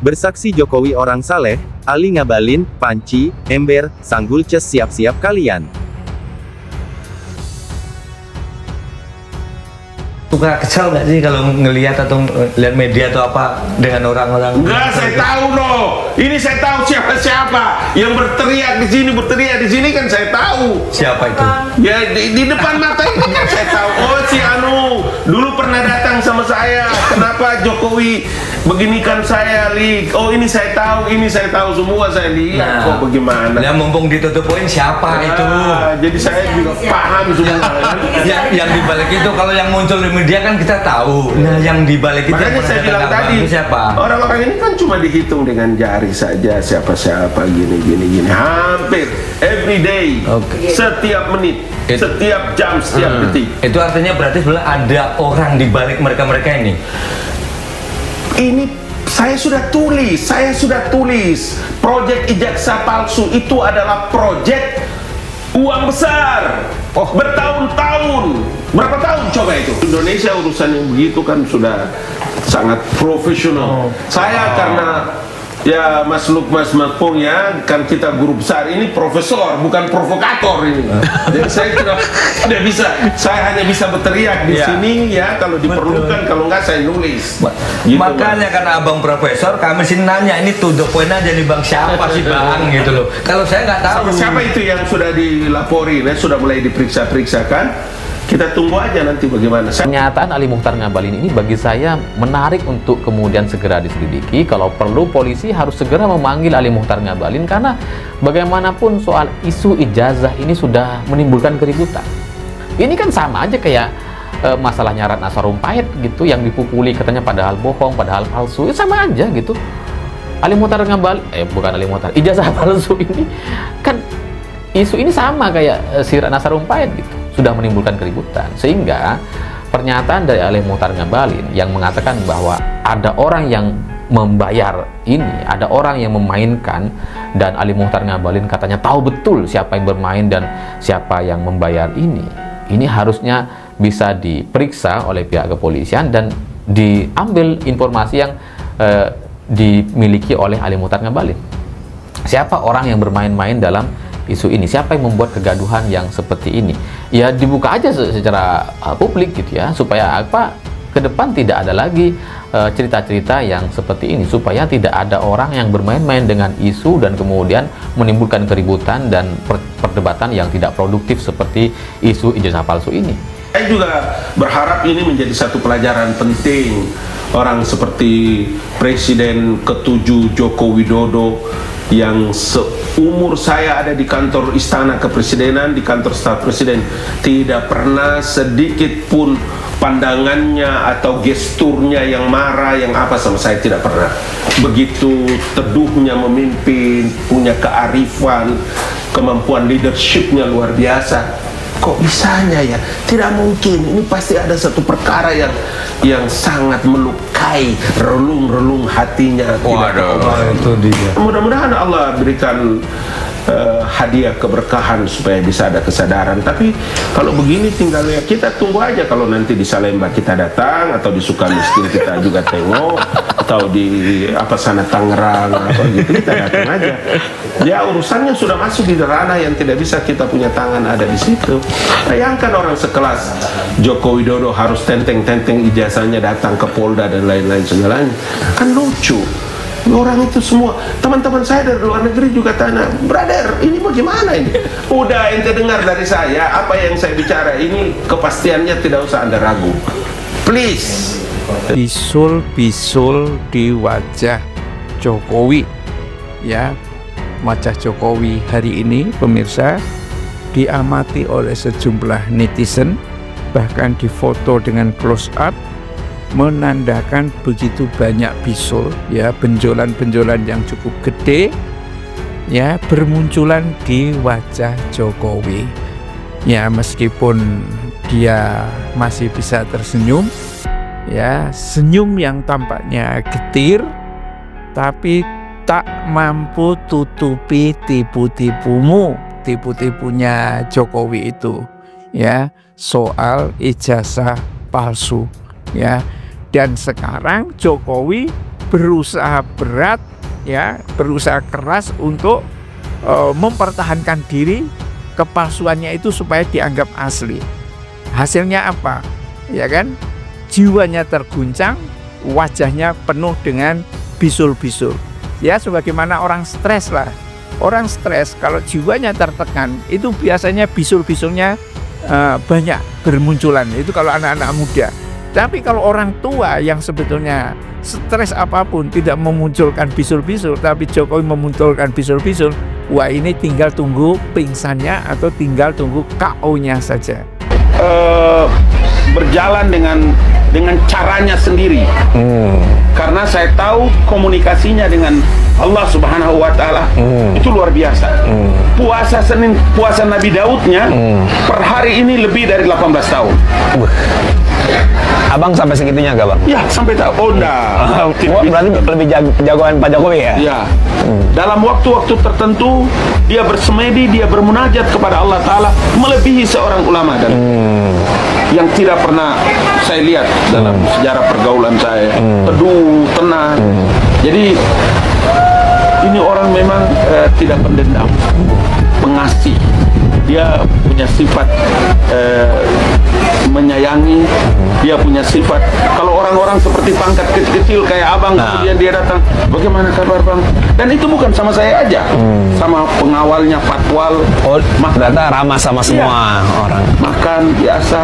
Bersaksi Jokowi orang saleh, Ali Ngabalin, Panci, Ember, Sanggulces siap-siap kalian. Suka kesel nggak sih kalau ngelihat atau lihat media atau apa dengan orang-orang? Enggak, saya tahu loh. Ini saya tahu siapa yang berteriak di sini kan saya tahu. Siapa itu? Ya di depan mata itu kan saya tahu. Oh, si Anu dulu pernah datang sama saya. Kenapa Jokowi beginikan saya, Lik? Oh, ini saya tahu semua, saya lihat. Kok bagaimana? Ya mumpung ditutup poin siapa itu? Jadi saya juga paham semua. Yang dibalik itu kalau yang muncul di media kan kita tahu. Nah, yang dibalik itu makanya saya bilang tadi siapa? Orang-orang ini kan cuma dihitung dengan jari saja, siapa gini. Hampir every day, setiap menit, setiap jam, setiap detik. Itu artinya berarti sebenarnya ada orang di balik mereka ini. Ini saya sudah tulis. Proyek ijazah palsu itu adalah proyek uang besar. Bertahun-tahun. Berapa tahun coba itu? Indonesia urusan yang begitu kan sudah sangat profesional. Saya karena ya Mas Mapung ya, kan kita guru besar ini profesor, bukan provokator ini. Jadi saya tidak bisa, saya hanya bisa berteriak di sini ya kalau diperlukan, kalau enggak saya nulis. Gitu, makanya karena abang profesor, kami sini nanya ini to the point aja nih bang, siapa sih bang gitu loh. Kalau saya nggak tahu. Siapa itu yang sudah dilaporin, sudah mulai diperiksa-periksakan. Kita tunggu aja nanti bagaimana. Pernyataan Ali Muchtar Ngabalin ini bagi saya menarik untuk kemudian segera diselidiki. Kalau perlu polisi harus segera memanggil Ali Muchtar Ngabalin karena bagaimanapun soal isu ijazah ini sudah menimbulkan keributan. Ini kan sama aja kayak masalahnya Ratna Sarumpait gitu yang dipukuli katanya padahal bohong, padahal palsu. Ya sama aja gitu. Ali Muchtar Ngabalin, bukan Ali Muchtar, ijazah palsu ini kan isu ini sama kayak si Ratna Sarumpait gitu. Sudah menimbulkan keributan, sehingga pernyataan dari Ali Muchtar Ngabalin yang mengatakan bahwa ada orang yang membayar ini, ada orang yang memainkan, dan Ali Muchtar Ngabalin katanya tahu betul siapa yang bermain dan siapa yang membayar ini harusnya bisa diperiksa oleh pihak kepolisian dan diambil informasi yang dimiliki oleh Ali Muchtar Ngabalin. Siapa orang yang bermain-main dalam isu ini, siapa yang membuat kegaduhan yang seperti ini, ya dibuka aja secara publik gitu ya, supaya apa, ke depan tidak ada lagi cerita-cerita yang seperti ini, supaya tidak ada orang yang bermain-main dengan isu dan kemudian menimbulkan keributan dan perdebatan yang tidak produktif seperti isu ijazah palsu ini. Saya juga berharap ini menjadi satu pelajaran penting. Orang seperti Presiden ke-7 Joko Widodo yang seumur saya ada di kantor Istana Kepresidenan, di kantor staf Presiden, tidak pernah sedikit pun pandangannya atau gesturnya yang marah, yang apa sama saya, tidak pernah. Begitu teduhnya memimpin, punya kearifan, kemampuan leadershipnya luar biasa. Kok bisanya ya? Tidak mungkin. Ini pasti ada satu perkara yang sangat melukai relung-relung hatinya. Itu dia. Mudah-mudahan Allah berikan hadiah keberkahan supaya bisa ada kesadaran. Tapi kalau begini tinggal ya kita tunggu aja, kalau nanti di Salemba kita datang atau di Sukamiskin kita juga tengok, atau di apa sana Tangerang apa gitu kita datang aja. Ya urusannya sudah masuk di ranah yang tidak bisa kita punya tangan ada di situ. Bayangkan orang sekelas Joko Widodo harus tenteng-tenteng ijazahnya datang ke Polda dan lain-lain segalanya. Kan lucu. Orang itu semua, teman-teman saya dari luar negeri juga tanya, brother, ini bagaimana ini? Udah ente dengar dari saya, apa yang saya bicara ini kepastiannya tidak usah Anda ragu. Please. Bisul-bisul di wajah Jokowi, ya, wajah Jokowi hari ini, pemirsa, diamati oleh sejumlah netizen, bahkan difoto dengan close up, menandakan begitu banyak bisul, ya, benjolan-benjolan yang cukup gede, ya, bermunculan di wajah Jokowi. Ya, meskipun dia masih bisa tersenyum, ya, senyum yang tampaknya getir, tapi tak mampu tutupi tipu-tipunya Jokowi itu, ya, soal ijazah palsu, ya. Dan sekarang Jokowi berusaha berat, ya, berusaha keras untuk mempertahankan diri kepalsuannya itu supaya dianggap asli. Hasilnya apa? Ya kan? Jiwanya terguncang, wajahnya penuh dengan bisul-bisul. Ya, sebagaimana orang stres lah. Orang stres kalau jiwanya tertekan itu biasanya bisul-bisulnya banyak bermunculan. Itu kalau anak-anak muda. Tapi kalau orang tua yang sebetulnya stres apapun tidak memunculkan bisul-bisul, tapi Jokowi memunculkan bisul-bisul, wah ini tinggal tunggu pingsannya atau tinggal tunggu KO-nya saja. Berjalan dengan caranya sendiri. Karena saya tahu komunikasinya dengan Allah Subhanahu wa Ta'ala itu luar biasa. Puasa Nabi Daudnya per hari ini lebih dari 18 tahun. Abang sampai segitunya gak, Bang? Ya, sampai tak. Oh, enggak. Berarti lebih jagoan Pak Jokowi ya? Ya. Dalam waktu-waktu tertentu dia bersemedi, dia bermunajat kepada Allah Ta'ala melebihi seorang ulama dan yang tidak pernah saya lihat dalam sejarah pergaulan saya. Teduh, tenang. Jadi ini orang memang tidak pendendam, pengasih. Dia punya sifat menyayangi. Dia punya sifat, kalau orang-orang seperti pangkat kecil-kecil kayak abang, kemudian dia datang, bagaimana kabar bang? Dan itu bukan sama saya aja, sama pengawalnya, patwal. Oh, ternyata ramah sama semua orang. Makan biasa.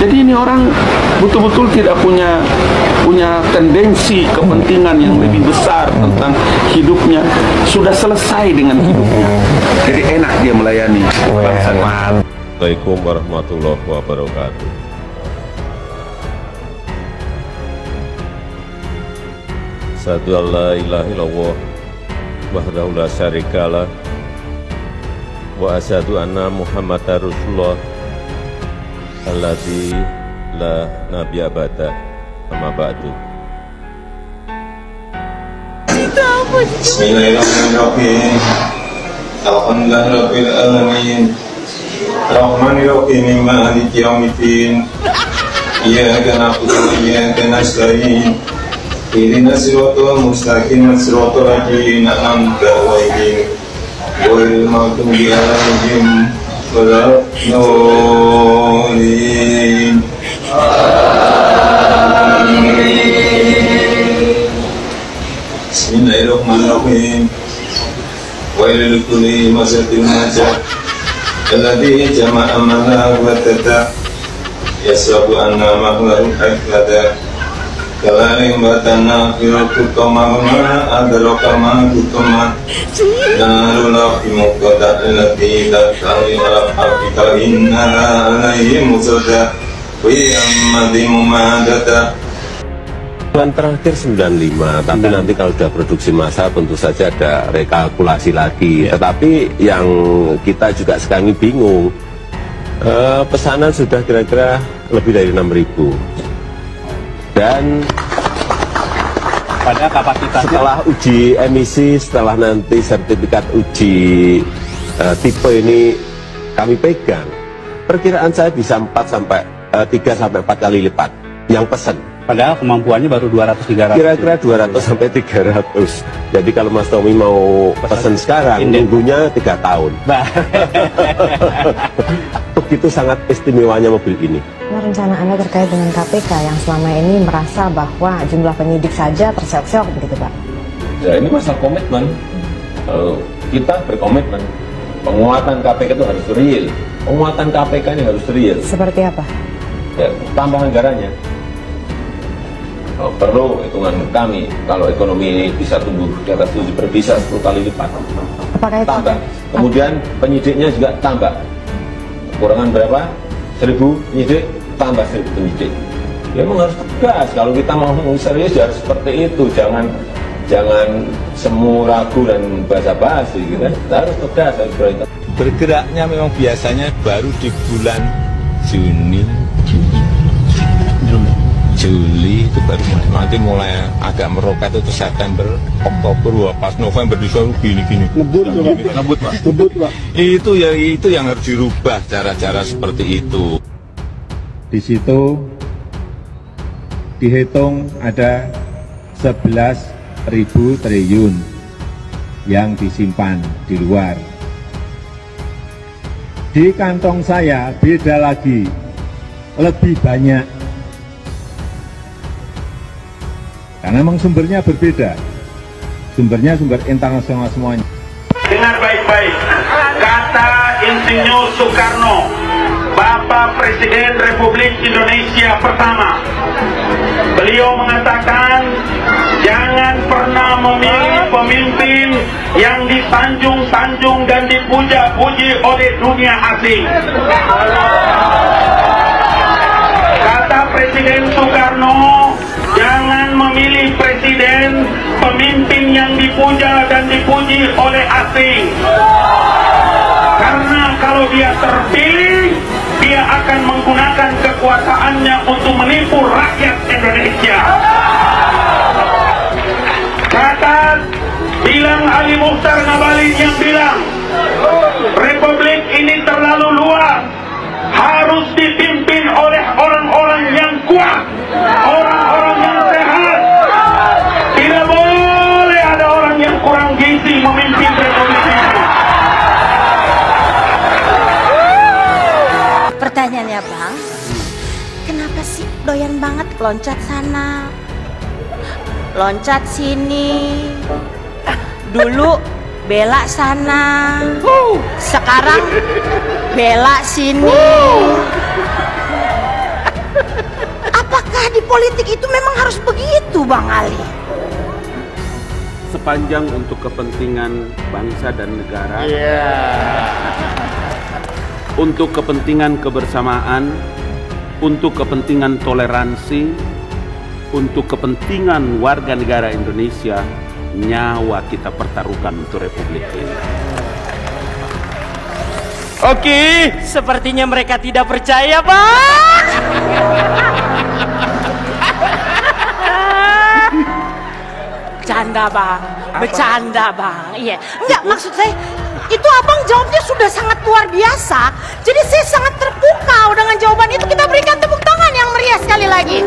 Jadi ini orang betul-betul tidak punya tendensi kepentingan yang lebih besar tentang hidupnya. Sudah selesai dengan hidupnya. Jadi enak dia melayani. Assalamualaikum warahmatullahi wabarakatuh. Asyhadu an la ilaha illallah wahdahu la syarikalah wa asyhadu anna Muhammadar Rasulullah alladzi la nabiyya ba'da, amma ba'du. Bismillahirrahmanirrahim. Alhamdulillahirabbil alamin. Rahmanirrahim maliki yaumiddin. Iyyaka na'budu wa iyyaka nasta'in. Ihdinas siratal mustaqim, siratal ladzina an'amta 'alaihim ghairil maghdubi 'alaihim waladdallin. Bismillahirrahmanirrahim. Wailul likulli humazatin lumazah alladzi jama'a malahu wa tata yasrabu anna ma'lahu hakada kalaring batana firukutama adaraka ma'kutama narula fimuqata allati tatali ala hafika inna alaihi musada wi ammadimu madata. Bulan terakhir 95, tapi nanti kalau sudah produksi massal tentu saja ada rekalkulasi lagi. Tetapi yang kita juga sekarang ini bingung, pesanan sudah kira-kira lebih dari 6.000. Dan pada kapasitasnya setelah uji emisi, setelah nanti sertifikat uji tipe ini kami pegang, perkiraan saya bisa 3 sampai 4 kali lipat yang pesan. Padahal kemampuannya baru 200-300. Kira-kira 200 sampai 300. Jadi kalau Mas Tommy mau pesan sekarang, nunggunya 3 tahun. Begitu sangat istimewanya mobil ini. Rencana Anda terkait dengan KPK yang selama ini merasa bahwa jumlah penyidik saja terseok-seok begitu Pak? Ya ini masalah komitmen. Kita berkomitmen. Penguatan KPK itu harus real. Penguatan KPK ini harus real. Seperti apa? Ya, tambah anggarannya. Perlu hitungan kami, kalau ekonomi ini bisa tumbuh di atas 7 bisa 10 kali lipat. Apakah itu tambah. Kemudian penyidiknya juga tambah. Kurangan berapa? 1.000 penyidik, tambah 1.000 penyidik. Ya memang harus tegas. Kalau kita mau serius ya harus seperti itu. Jangan semu ragu dan basa-basi gitu kan. Kita harus tegas, harus berani. Bergeraknya memang biasanya baru di bulan Juli itu baru nanti mulai agak meroket itu September, Oktober, pas November disuruh gini. Ngebut Pak. Itu yang harus dirubah, cara-cara seperti itu. Di situ dihitung ada 11 ribu triliun yang disimpan di luar. Di kantong saya beda lagi, lebih banyak. Karena memang sumbernya berbeda. Sumbernya sumber internasional semuanya. Dengar baik-baik, kata Insinyur Soekarno, Bapak Presiden Republik Indonesia pertama. Beliau mengatakan, jangan pernah memilih pemimpin yang disanjung-sanjung dan dipuja-puji oleh dunia asing. Kata Presiden Soekarno, jangan memilih presiden pemimpin yang dipuja dan dipuji oleh asing. Karena kalau dia terpilih, dia akan menggunakan kekuasaannya untuk menipu rakyat Indonesia. Kata bilang Ali Muchtar Ngabalin yang bilang, Republik ini terlalu luas, harus dipimpin oleh orang-orang yang kuat, orang-orang yang sehat. Tidak boleh ada orang yang kurang gizi memimpin Republik ini. Pertanyaannya Bang, kenapa sih doyan banget loncat sana, loncat sini, dulu bela sana, sekarang bela sini. Apakah di politik itu memang harus begitu Bang Ali? Sepanjang untuk kepentingan bangsa dan negara, untuk kepentingan kebersamaan, untuk kepentingan toleransi, untuk kepentingan warga negara Indonesia, nyawa kita pertaruhkan untuk Republik ini. Oke, sepertinya mereka tidak percaya, Bang. Bercanda Bang, bercanda Bang. Iya, enggak maksud saya itu abang jawabnya sudah sangat luar biasa. Jadi saya sangat terpukau dengan jawaban itu. Kita berikan tepuk tangan yang meriah sekali lagi.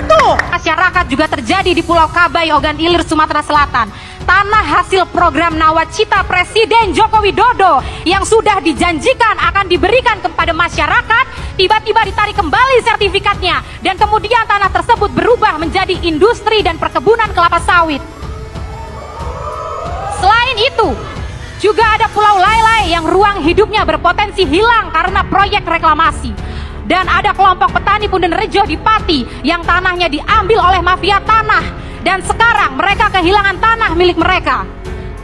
Tuh, masyarakat juga terjadi di Pulau Kabai, Ogan Ilir, Sumatera Selatan. Tanah hasil program nawacita Presiden Joko Widodo yang sudah dijanjikan akan diberikan kepada masyarakat, tiba-tiba ditarik kembali sertifikatnya dan kemudian tanah tersebut berubah menjadi industri dan perkebunan kelapa sawit. Selain itu, juga ada Pulau Lailai yang ruang hidupnya berpotensi hilang karena proyek reklamasi. Dan ada kelompok petani Pundenrejo di Pati yang tanahnya diambil oleh mafia tanah. Dan sekarang mereka kehilangan tanah milik mereka.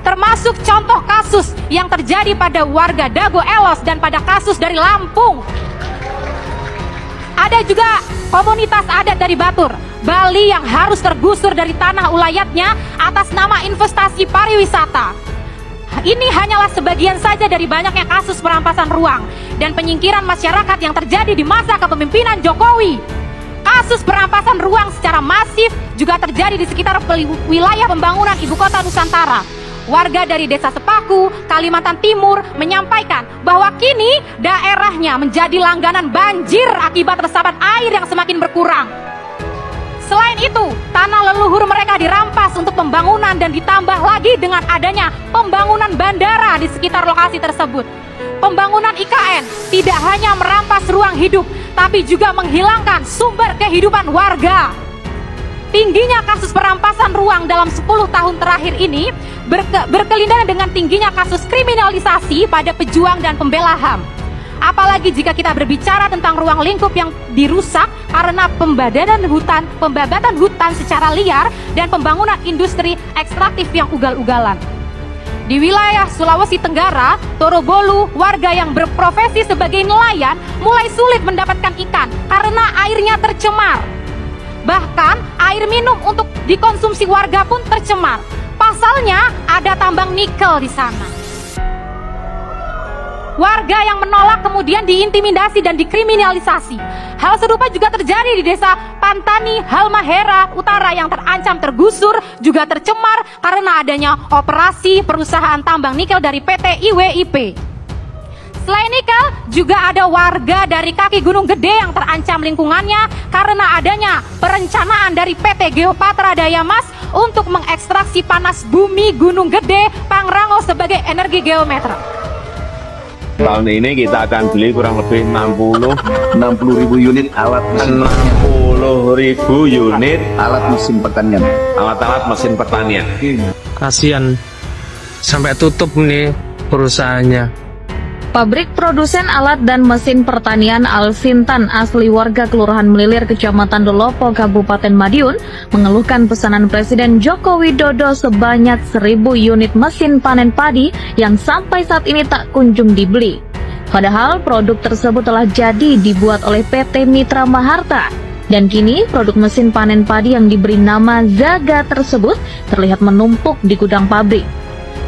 Termasuk contoh kasus yang terjadi pada warga Dago Elos dan pada kasus dari Lampung. Ada juga komunitas adat dari Batur, Bali yang harus tergusur dari tanah ulayatnya atas nama investasi pariwisata. Ini hanyalah sebagian saja dari banyaknya kasus perampasan ruang dan penyingkiran masyarakat yang terjadi di masa kepemimpinan Jokowi. Kasus perampasan ruang secara masif juga terjadi di sekitar wilayah pembangunan Ibu Kota Nusantara. Warga dari Desa Sepaku, Kalimantan Timur menyampaikan bahwa kini daerahnya menjadi langganan banjir akibat resapan air yang semakin berkurang. Selain itu, tanah leluhur mereka dirampas untuk pembangunan dan ditambah lagi dengan adanya pembangunan bandara di sekitar lokasi tersebut. Pembangunan IKN tidak hanya merampas ruang hidup, tapi juga menghilangkan sumber kehidupan warga. Tingginya kasus perampasan ruang dalam 10 tahun terakhir ini berkelindahan dengan tingginya kasus kriminalisasi pada pejuang dan pembela HAM. Apalagi jika kita berbicara tentang ruang lingkup yang dirusak karena pembabatan hutan secara liar dan pembangunan industri ekstraktif yang ugal-ugalan. Di wilayah Sulawesi Tenggara, Torobolu, warga yang berprofesi sebagai nelayan mulai sulit mendapatkan ikan karena airnya tercemar. Bahkan air minum untuk dikonsumsi warga pun tercemar. Pasalnya ada tambang nikel di sana. Warga yang menolak kemudian diintimidasi dan dikriminalisasi. Hal serupa juga terjadi di desa Pantani, Halmahera Utara yang terancam tergusur, juga tercemar karena adanya operasi perusahaan tambang nikel dari PT IWIP. Selain nikel, juga ada warga dari kaki Gunung Gede yang terancam lingkungannya karena adanya perencanaan dari PT Geopatra Daya Mas untuk mengekstraksi panas bumi Gunung Gede Pangrango sebagai energi geometer. Tahun ini kita akan beli kurang lebih 60.000 unit alat mesin 60.000 unit alat mesin pertanian. Alat-alat mesin pertanian. Kasihan sampai tutup nih perusahaannya. Pabrik produsen alat dan mesin pertanian Al-Sintan asli warga Kelurahan Melilir, Kecamatan Dolopo, Kabupaten Madiun, mengeluhkan pesanan Presiden Joko Widodo sebanyak 1.000 unit mesin panen padi yang sampai saat ini tak kunjung dibeli. Padahal produk tersebut telah jadi dibuat oleh PT Mitra Maharta. Dan kini produk mesin panen padi yang diberi nama Zaga tersebut terlihat menumpuk di gudang pabrik.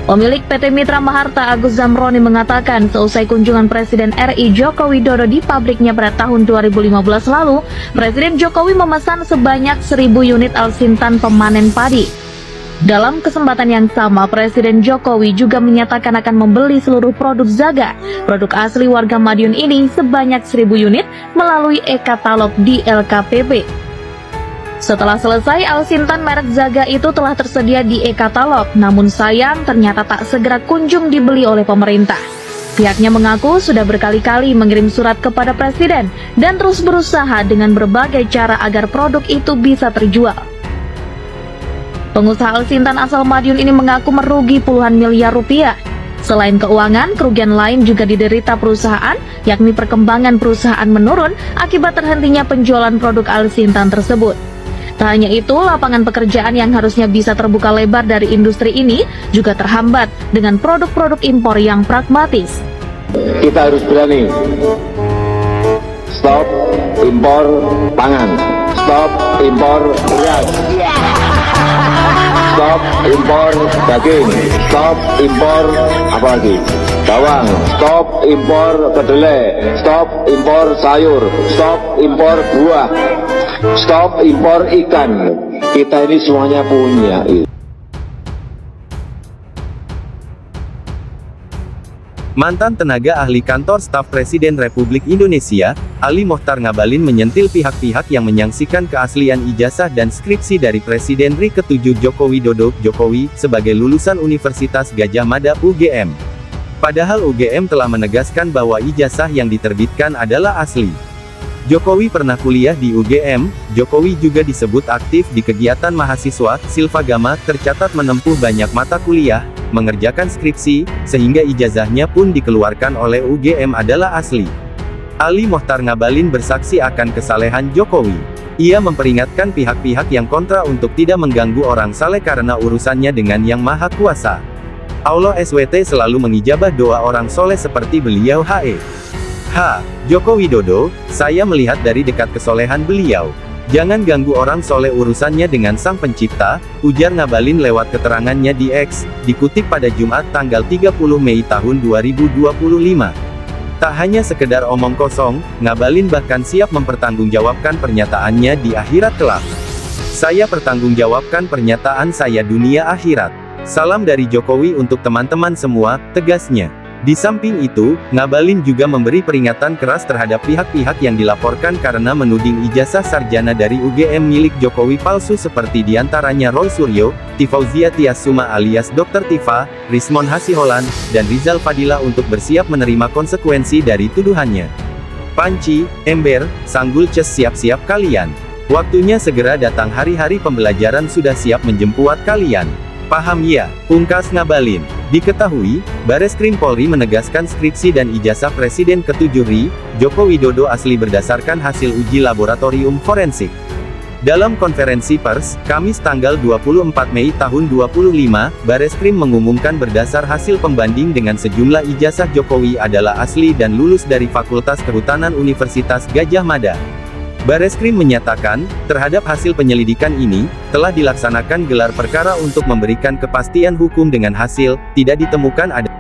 Pemilik PT Mitra Maharta Agus Zamroni mengatakan seusai kunjungan Presiden RI Joko Widodo di pabriknya pada tahun 2015 lalu, Presiden Jokowi memesan sebanyak 1.000 unit Al-Sintan pemanen padi. Dalam kesempatan yang sama, Presiden Jokowi juga menyatakan akan membeli seluruh produk Zaga, produk asli warga Madiun ini sebanyak 1.000 unit melalui e-katalog di LKPP. Setelah selesai, Al-Sintan merek Zaga itu telah tersedia di e-katalog, namun sayang ternyata tak segera kunjung dibeli oleh pemerintah. Pihaknya mengaku sudah berkali-kali mengirim surat kepada Presiden dan terus berusaha dengan berbagai cara agar produk itu bisa terjual. Pengusaha Al-Sintan asal Madiun ini mengaku merugi puluhan miliar rupiah. Selain keuangan, kerugian lain juga diderita perusahaan, yakni perkembangan perusahaan menurun akibat terhentinya penjualan produk Al-Sintan tersebut. Tak hanya itu, lapangan pekerjaan yang harusnya bisa terbuka lebar dari industri ini juga terhambat dengan produk-produk impor yang pragmatis. Kita harus berani stop impor pangan, stop impor beras, stop impor daging, stop impor apa lagi? Bawang, stop impor kedelai, stop impor sayur, stop impor buah, stop impor ikan. Kita ini semuanya punya. Mantan tenaga ahli kantor staf Presiden Republik Indonesia, Ali Mokhtar Ngabalin menyentil pihak-pihak yang menyaksikan keaslian ijazah dan skripsi dari Presiden RI ke-7 Joko Widodo, Jokowi, sebagai lulusan Universitas Gadjah Mada UGM. Padahal UGM telah menegaskan bahwa ijazah yang diterbitkan adalah asli. Jokowi pernah kuliah di UGM, Jokowi juga disebut aktif di kegiatan mahasiswa, Silvagama, tercatat menempuh banyak mata kuliah, mengerjakan skripsi, sehingga ijazahnya pun dikeluarkan oleh UGM adalah asli. Ali Mokhtar Ngabalin bersaksi akan kesalehan Jokowi. Ia memperingatkan pihak-pihak yang kontra untuk tidak mengganggu orang saleh karena urusannya dengan Yang Maha Kuasa. Allah SWT selalu mengijabah doa orang soleh seperti beliau Joko Widodo, saya melihat dari dekat kesolehan beliau. Jangan ganggu orang soleh urusannya dengan Sang Pencipta, ujar Ngabalin lewat keterangannya di X, dikutip pada Jumat tanggal 30 Mei tahun 2025. Tak hanya sekedar omong kosong, Ngabalin bahkan siap mempertanggungjawabkan pernyataannya di akhirat kelak. Saya pertanggungjawabkan pernyataan saya dunia akhirat. Salam dari Jokowi untuk teman-teman semua, tegasnya. Di samping itu, Ngabalin juga memberi peringatan keras terhadap pihak-pihak yang dilaporkan karena menuding ijazah sarjana dari UGM milik Jokowi palsu seperti diantaranya Roy Suryo, Tifauzia Tiasuma alias Dr. Tifa, Rismon Hasiholan, dan Rizal Fadila untuk bersiap menerima konsekuensi dari tuduhannya. Panci, ember, sanggul ces siap-siap kalian. Waktunya segera datang, hari-hari pembelajaran sudah siap menjemput kalian. Paham ya, pungkas Ngabalin. Diketahui, Bareskrim Polri menegaskan skripsi dan ijazah Presiden ke-7 RI, Joko Widodo asli berdasarkan hasil uji laboratorium forensik. Dalam konferensi pers, Kamis tanggal 24 Mei tahun 2025, Bareskrim mengumumkan berdasar hasil pembanding dengan sejumlah ijazah Jokowi adalah asli dan lulus dari Fakultas Kehutanan Universitas Gadjah Mada. Bareskrim menyatakan, terhadap hasil penyelidikan ini, telah dilaksanakan gelar perkara untuk memberikan kepastian hukum dengan hasil, tidak ditemukan ada